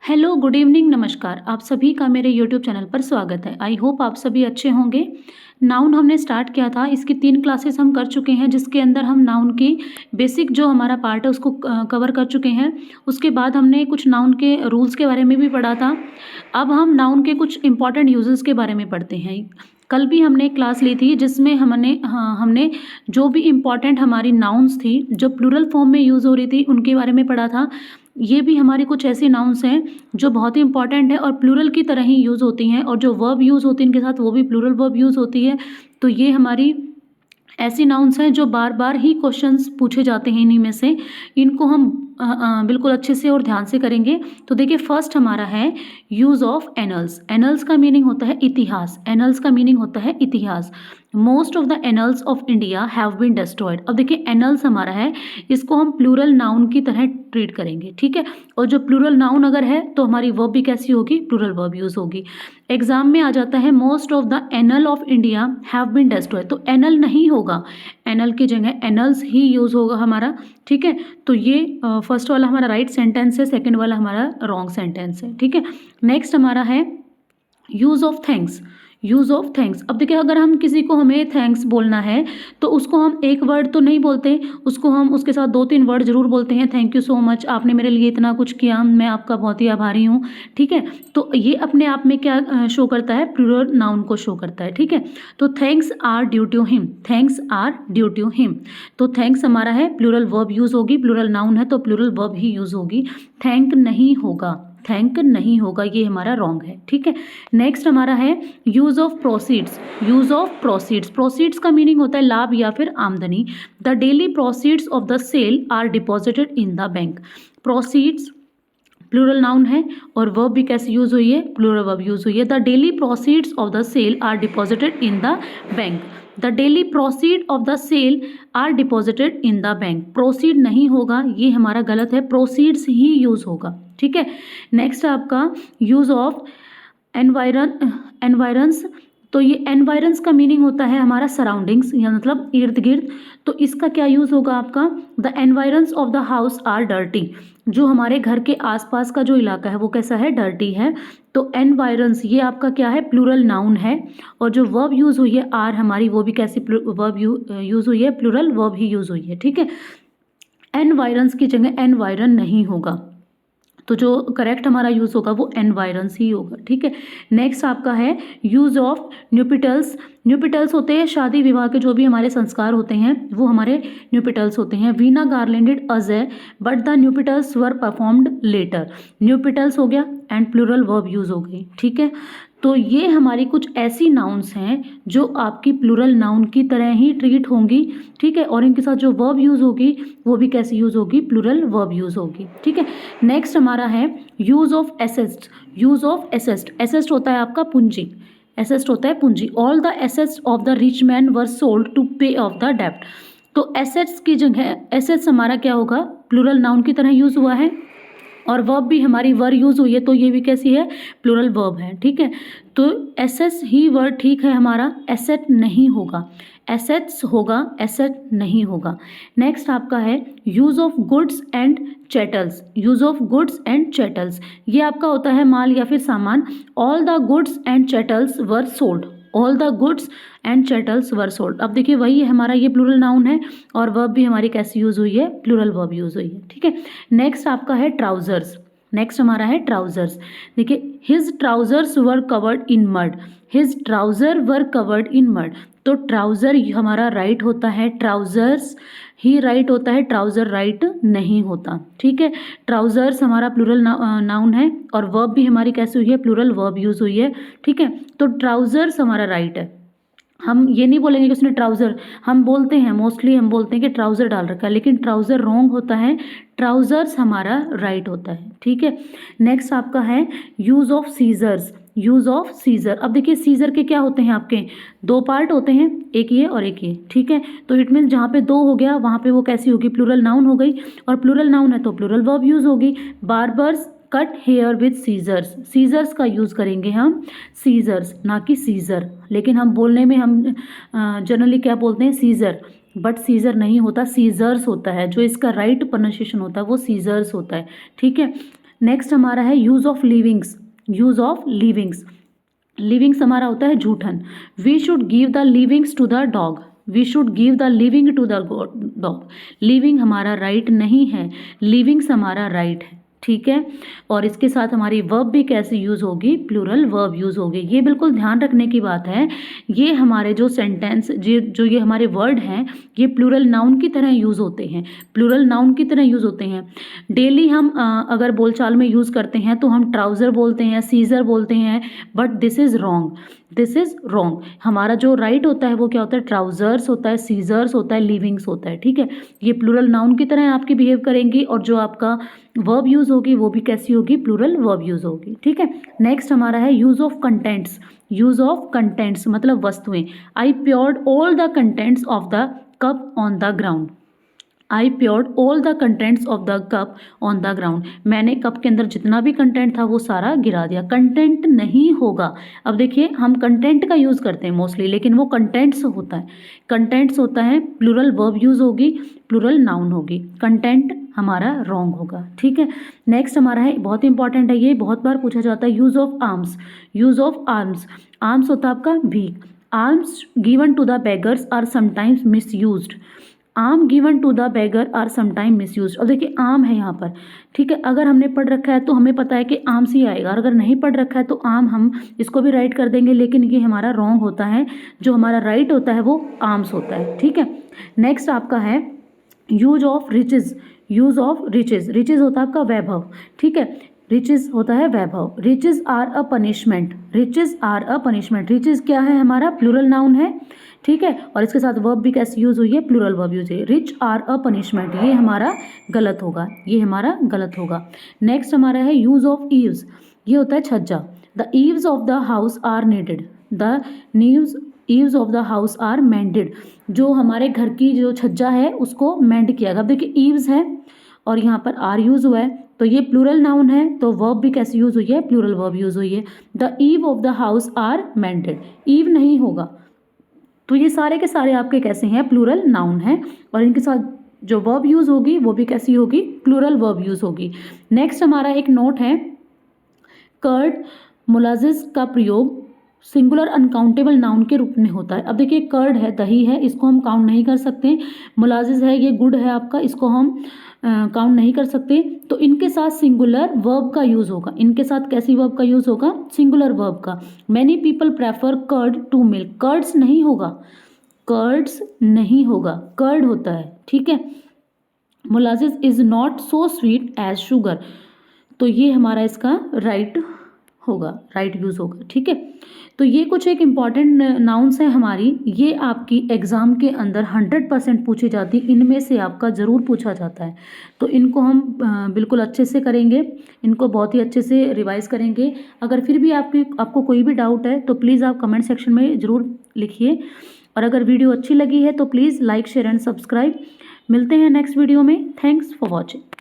Hello, good evening, नमस्कार। आप सभी का मेरे यूट्यूब चैनल पर स्वागत है। आई होप आप सभी अच्छे होंगे। नाउन हमने स्टार्ट किया था, इसकी 3 क्लासेस हम कर चुके हैं, जिसके अंदर हम नाउन की बेसिक जो हमारा पार्ट है उसको कवर कर चुके हैं। उसके बाद हमने कुछ नाउन के रूल्स के बारे में भी पढ़ा था। अब हम नाउन के कुछ इंपॉर्टेंट यूजेस के बारे में पढ़ते हैं। कल भी हमने एक क्लास ली थी जिसमें हमने जो भी इम्पॉर्टेंट हमारी नाउन्स थी जो प्लूरल फॉर्म में यूज़ हो रही थी उनके बारे में पढ़ा था। ये भी हमारी कुछ ऐसी नाउन्स हैं जो बहुत ही इंपॉर्टेंट है और प्लूरल की तरह ही यूज़ होती हैं, और जो वर्ब यूज़ होती है इनके साथ वो भी प्लूरल वर्ब यूज़ होती है। तो ये हमारी ऐसी नाउन्स हैं जो बार बार ही क्वेश्चंस पूछे जाते हैं इन्हीं में से। इनको हम बिल्कुल अच्छे से और ध्यान से करेंगे। तो देखिए, फर्स्ट हमारा है यूज़ ऑफ एनल्स। एनल्स का मीनिंग होता है इतिहास। एनल्स का मीनिंग होता है इतिहास। Most of the annals of India have been destroyed. अब देखिए, एनल्स हमारा है, इसको हम प्लूरल नाउन की तरह ट्रीट करेंगे, ठीक है। और जो प्लूरल नाउन अगर है तो हमारी वर्ब भी कैसी होगी, प्लूरल वर्ब यूज़ होगी। एग्जाम में आ जाता है most of the annal of India have been destroyed, तो एनल नहीं होगा, एनल की जगह एनल्स ही यूज़ होगा हमारा, ठीक है। तो ये फर्स्ट वाला हमारा राइट सेंटेंस है, सेकंड वाला हमारा रॉन्ग सेंटेंस है, ठीक है। नेक्स्ट हमारा है use of thanks. Use of thanks. अब देखिए, अगर हम किसी को हमें थैंक्स बोलना है तो उसको हम एक वर्ड तो नहीं बोलते, उसको हम उसके साथ 2-3 वर्ड ज़रूर बोलते हैं। थैंक यू सो मच, आपने मेरे लिए इतना कुछ किया, मैं आपका बहुत ही आभारी हूँ, ठीक है। तो ये अपने आप में क्या शो करता है, प्लूरल नाउन को शो करता है, ठीक है। तो thanks are due to him, thanks are due to him. तो थैंक्स हमारा है, प्लूरल वर्ब यूज़ होगी, प्लूरल नाउन है तो प्लूरल वर्ब ही यूज़ होगी। थैंक नहीं होगा, थैंक नहीं होगा, ये हमारा रॉन्ग है, ठीक है। नेक्स्ट हमारा है use of proceeds. Use of proceeds. Proceeds का मीनिंग होता है लाभ या फिर आमदनी। The daily proceeds of the sale are deposited in the bank. Proceeds plural noun है और वर्ब भी कैसे यूज़ हुई है, प्लूरल वर्ब यूज़ हुई है। The daily proceeds of the sale are deposited in the bank. The daily proceed of the sale are deposited in the bank. Proceed नहीं होगा, ये हमारा गलत है, प्रोसीड्स ही यूज़ होगा, ठीक है। नेक्स्ट आपका यूज़ ऑफ एनवायरंस। तो ये एनवायरंस का मीनिंग होता है हमारा सराउंडिंग्स, या मतलब इर्द गिर्द। तो इसका क्या यूज़ होगा आपका, the environs of the house are dirty. जो हमारे घर के आसपास का जो इलाका है वो कैसा है, डर्टी है। तो एनवायरंस ये आपका क्या है, प्लूरल नाउन है। और जो वर्ब यूज़ हुई है आर हमारी, वो भी कैसी वर्ब यूज़ हुई है, प्लूरल वर्ब ही यूज़ हुई है, ठीक है। एनवायरंस की जगह एनवायरन नहीं होगा, तो जो करेक्ट हमारा यूज़ होगा वो एनवायरंस ही होगा, ठीक है। नेक्स्ट आपका है यूज़ ऑफ न्यूपिटल्स। न्यूपिटल्स होते हैं शादी विवाह के जो भी हमारे संस्कार होते हैं वो हमारे न्यूपिटल्स होते हैं। Veena garlanded as a but the nuptials were performed later. Nuptials हो गया एंड प्लूरल वर्ब यूज़ हो गई, ठीक है। तो ये हमारी कुछ ऐसी नाउन्स हैं जो आपकी प्लूरल नाउन की तरह ही ट्रीट होंगी, ठीक है। और इनके साथ जो वर्ब यूज़ होगी वो भी कैसी यूज़ होगी, प्लूरल वर्ब यूज़ होगी, ठीक है। नेक्स्ट हमारा है use of assets. Use of assets. Assets होता है आपका पूंजी। एसेस्ट होता है पूंजी। All the assets of the rich man were sold to pay off the डेब्ट। तो एसेट्स की जगह एसेट्स हमारा क्या होगा, प्लूरल नाउन की तरह यूज़ हुआ है, और वर्ब भी हमारी वर यूज़ हुई है, तो ये भी कैसी है, प्लूरल वर्ब है, ठीक है। तो एसेट्स ही वर्ड ठीक है हमारा, एसेट नहीं होगा, एसेट्स होगा, एसेट नहीं होगा। नेक्स्ट आपका है use of goods and chattels. Use of goods and chattels, ये आपका होता है माल या फिर सामान। All the goods and chattels were sold. All the goods and chattels were sold. अब देखिए, वही है हमारा, ये प्लूरल नाउन है और वर्ब भी हमारी कैसी यूज़ हुई है, प्लूरल वर्ब यूज़ हुई है, ठीक है। नेक्स्ट आपका है ट्राउजर्स। नेक्स्ट हमारा है ट्राउजर्स। देखिए, his trousers were covered in mud. His trouser were covered in mud. तो ट्राउज़र हमारा राइट होता है, ट्राउजर्स ही राइट होता है, ट्राउज़र राइट नहीं होता, ठीक है। ट्राउजर्स हमारा प्लूरल नाउन है और वर्ब भी हमारी कैसी हुई है, प्लूरल वर्ब यूज़ हुई है, ठीक है। तो ट्राउजर्स हमारा राइट है। हम ये नहीं बोलेंगे कि उसने ट्राउज़र, हम बोलते हैं मोस्टली, हम बोलते हैं कि ट्राउज़र डाल रखा है, लेकिन ट्राउज़र रॉन्ग होता है, ट्राउज़र्स हमारा राइट होता है, ठीक है। नेक्स्ट आपका है use of scissors. Use of scissor. अब देखिए, सीजर के क्या होते हैं, आपके 2 पार्ट होते हैं, एक ये और एक ये, ठीक है। तो इट मीन्स जहाँ पे 2 हो गया वहाँ पे वो कैसी होगी, प्लूरल नाउन हो गई, और प्लूरल नाउन है तो प्लूरल वर्ब यूज़ होगी। Barbers cut hair with scissors. Scissors का यूज़ करेंगे हम, सीजर्स ना कि सीजर, लेकिन हम बोलने में हम जनरली क्या बोलते हैं, सीजर, बट सीजर नहीं होता, सीजर्स होता है। जो इसका राइट प्रोनाउंसिएशन होता है वो सीजर्स होता है, ठीक है। नेक्स्ट हमारा है use of leavings. Use of leavings, leavings हमारा होता है जूठन। We should give the leavings to the dog. We should give the leaving to the dog. Leaving हमारा राइट नहीं है, लिविंग्स हमारा राइट है, ठीक है। और इसके साथ हमारी वर्ब भी कैसे यूज़ होगी, प्लूरल वर्ब यूज़ होगी। ये बिल्कुल ध्यान रखने की बात है। ये हमारे जो सेंटेंस जो ये हमारे वर्ड हैं ये प्लूरल नाउन की तरह यूज़ होते हैं, प्लूरल नाउन की तरह यूज़ होते हैं। डेली हम अगर बोलचाल में यूज़ करते हैं तो हम ट्राउज़र बोलते हैं, सीज़र बोलते हैं, but this is wrong, this is wrong. हमारा जो राइट होता है वो क्या होता है, ट्राउज़र्स होता है, सीज़र्स होता है, लिविंग्स होता है, ठीक है। ये प्लूरल नाउन की तरह आपकी बिहेव करेंगी और जो आपका वर्ब यूज़ होगी वो भी कैसी होगी, प्लूरल वर्ब यूज़ होगी, ठीक है। नेक्स्ट हमारा है use of contents. Use of contents मतलब वस्तुएं। I poured all the contents of the cup on the ground. I poured all the contents of the cup on the ground. मैंने cup के अंदर जितना भी कंटेंट था वो सारा गिरा दिया। कंटेंट नहीं होगा। अब देखिए हम कंटेंट का यूज़ करते हैं मोस्टली, लेकिन वो कंटेंट्स होता है, कंटेंट्स होता है, प्लूरल वर्ब यूज़ होगी, प्लूरल नाउन होगी, कंटेंट हमारा रॉन्ग होगा, ठीक है। नेक्स्ट हमारा है, बहुत इंपॉर्टेंट है, ये बहुत बार पूछा जाता है, use of alms. Use of alms, alms होता है आपका भीख। Alms given to the beggars are sometimes misused. Alm given to the beggar are sometime misused. और देखिए आर्म है यहाँ पर, ठीक है। अगर हमने पढ़ रखा है तो हमें पता है कि आर्म्स ही आएगा, और अगर नहीं पढ़ रखा है तो आर्म हम इसको भी राइट कर देंगे, लेकिन ये हमारा रॉन्ग होता है। जो हमारा राइट होता है वो आर्म्स होता है, ठीक है। नेक्स्ट आपका है use of riches. Use of riches, riches होता है आपका वैभव, ठीक है। रिचेज होता है वैभव। Riches are a punishment. Riches are a punishment. Riches क्या है हमारा, प्लूरल नाउन है, ठीक है। और इसके साथ वर्ब भी कैसे यूज हुई है, प्लूरल वर्ब यूज है। रिच आर अ पनिशमेंट, ये हमारा गलत होगा, ये हमारा गलत होगा। नेक्स्ट हमारा है यूज ऑफ ईव्स। ये होता है छज्जा। The eaves of the house are needed. The eaves of the house are mended. जो हमारे घर की जो छज्जा है उसको मेंड किया गया। अब देखिए ईव्स है और यहाँ पर आर यूज हुआ है, तो ये प्लूरल नाउन है, तो वर्ब भी कैसे यूज हुई है, प्लूरल वर्ब यूज हुई है। The eave of the house are mended, eave नहीं होगा। तो ये सारे के सारे आपके कैसे हैं, प्लूरल नाउन है, और इनके साथ जो वर्ब यूज होगी वो भी कैसी होगी, प्लूरल वर्ब यूज होगी। नेक्स्ट हमारा एक नोट है, कर्ड मोलाजिस का प्रयोग सिंगुलर अनकाउंटेबल नाउन के रूप में होता है। अब देखिए कर्ड है, दही है, इसको हम काउंट नहीं कर सकते। मोलाजिस है, ये गुड़ है आपका, इसको हम काउंट नहीं कर सकते। तो इनके साथ सिंगुलर वर्ब का यूज़ होगा। इनके साथ कैसी वर्ब का यूज़ होगा, सिंगुलर वर्ब का। Many people prefer curd to milk. Curds नहीं होगा, कर्ड्स नहीं होगा, कर्ड होता है, ठीक है। Molasses is not so sweet as sugar. तो ये हमारा इसका राइट होगा, राइट यूज़ होगा, ठीक है। तो ये कुछ एक इम्पॉर्टेंट नाउन्स हैं हमारी, ये आपकी एग्ज़ाम के अंदर 100% पूछी जाती, इनमें से आपका ज़रूर पूछा जाता है। तो इनको हम बिल्कुल अच्छे से करेंगे, इनको बहुत ही अच्छे से रिवाइज़ करेंगे। अगर फिर भी आपको कोई भी डाउट है तो प्लीज़ आप कमेंट सेक्शन में ज़रूर लिखिए, और अगर वीडियो अच्छी लगी है तो please like share and subscribe. मिलते हैं नेक्स्ट वीडियो में। Thanks for watching.